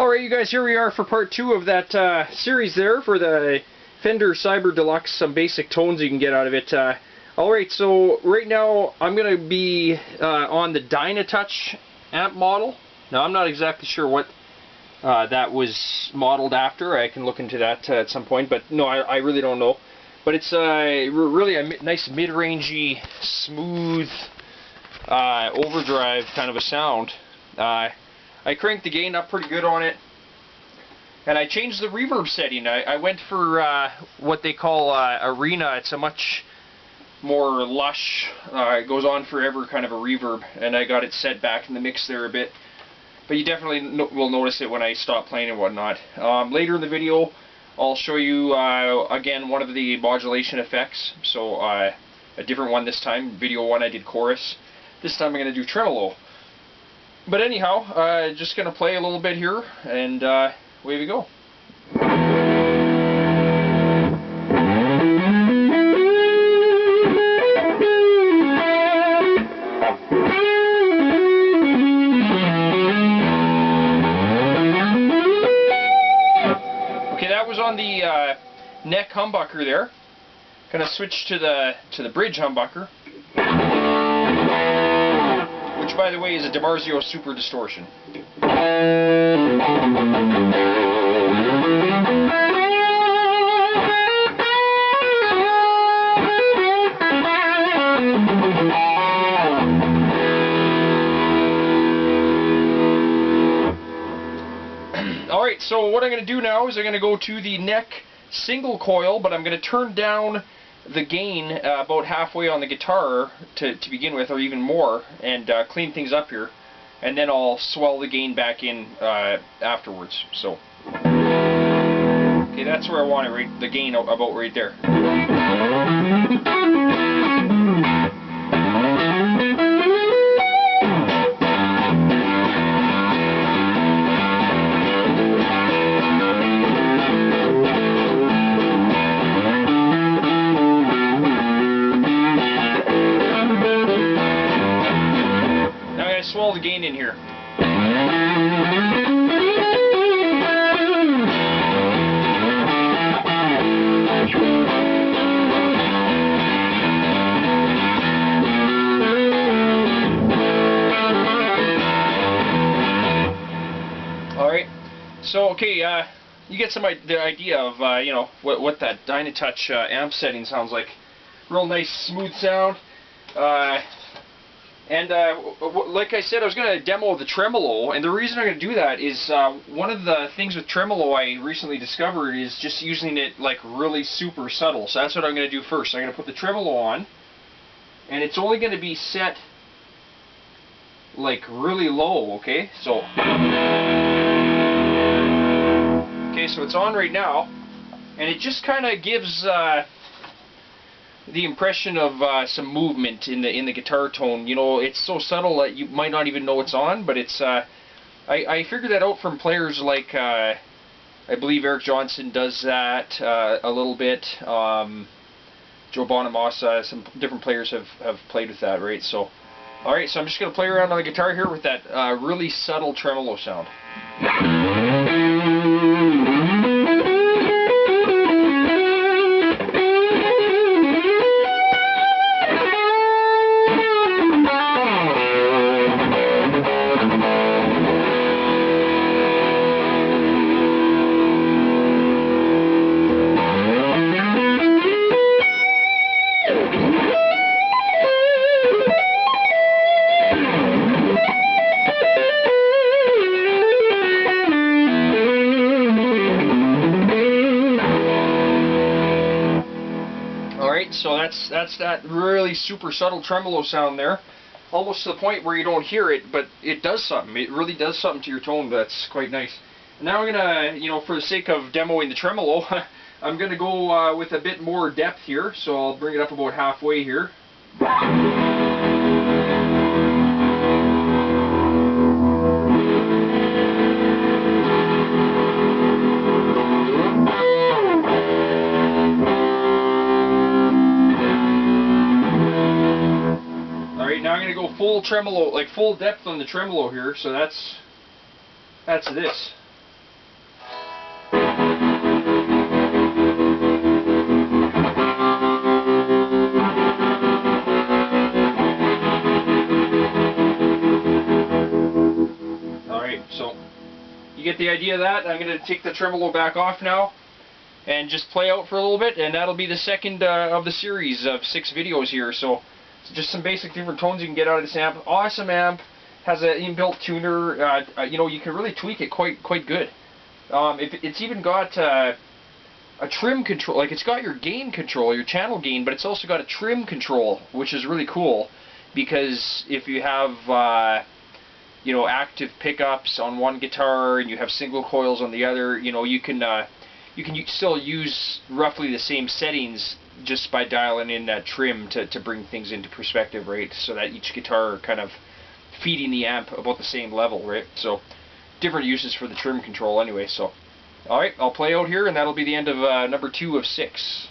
Alright you guys, here we are for part 2 of that series there for the Fender Cyber Deluxe, some basic tones you can get out of it. Alright, so right now I'm going to be on the Dyna Touch Amp model. Now I'm not exactly sure what that was modeled after. I can look into that at some point, but no, I really don't know. But it's really a nice mid-rangey, smooth, overdrive kind of a sound. I cranked the gain up pretty good on it, and I changed the reverb setting. I went for what they call Arena. It's a much more lush, it goes on forever kind of a reverb, and I got it set back in the mix there a bit. But you definitely will notice it when I stop playing and whatnot. Later in the video, I'll show you again one of the modulation effects. So a different one this time. Video 1 I did chorus. This time I'm going to do tremolo. But anyhow, just going to play a little bit here, and away we go. Okay, that was on the neck humbucker there. Gonna switch to the bridge humbucker, which, by the way, is a DiMarzio Super Distortion. Alright, so what I'm going to do now is I'm going to go to the neck single coil, but I'm going to turn down the gain about halfway on the guitar to begin with, or even more, and clean things up here, and then I'll swell the gain back in afterwards. So, okay, that's where I want it, right, the gain about right there. Swell the gain in here. Alright, so okay, you get the idea of you know, what that Dyna Touch amp setting sounds like. Real nice smooth sound. And like I said, I was going to demo the tremolo, and the reason I'm going to do that is one of the things with tremolo I recently discovered is just using it like really super subtle. So that's what I'm going to do first. I'm going to put the tremolo on, and it's only going to be set like really low, okay? So it's on right now, and it just kind of gives the impression of some movement in the guitar tone. You know, it's so subtle that you might not even know it's on, but it's I figured that out from players like I believe Eric Johnson does that a little bit. Joe Bonamassa, some different players have played with that, right? So, alright, so I'm just going to play around on the guitar here with that really subtle tremolo sound. So that's that really super subtle tremolo sound there, almost to the point where you don't hear it, but it does something. It really does something to your tone that's quite nice. And now I'm gonna, you know, for the sake of demoing the tremolo, I'm gonna go with a bit more depth here. So I'll bring it up about halfway here. full tremolo, like full depth on the tremolo here, so that's this. right? So you get the idea of that. I'm going to take the tremolo back off now and just play out for a little bit, and that'll be the second of the series of 6 videos here. So just some basic different tones you can get out of this amp. Awesome amp, has an inbuilt tuner. You know, you can really tweak it quite good. It's even got a trim control. Like, it's got your gain control, your channel gain, but it's also got a trim control, which is really cool, because if you have you know, active pickups on one guitar and you have single coils on the other, you know, you can still use roughly the same settings just by dialing in that trim to bring things into perspective, right? So that each guitar are kind of feeding the amp about the same level, right? So different uses for the trim control anyway. So alright, I'll play out here, and that'll be the end of number 2 of 6.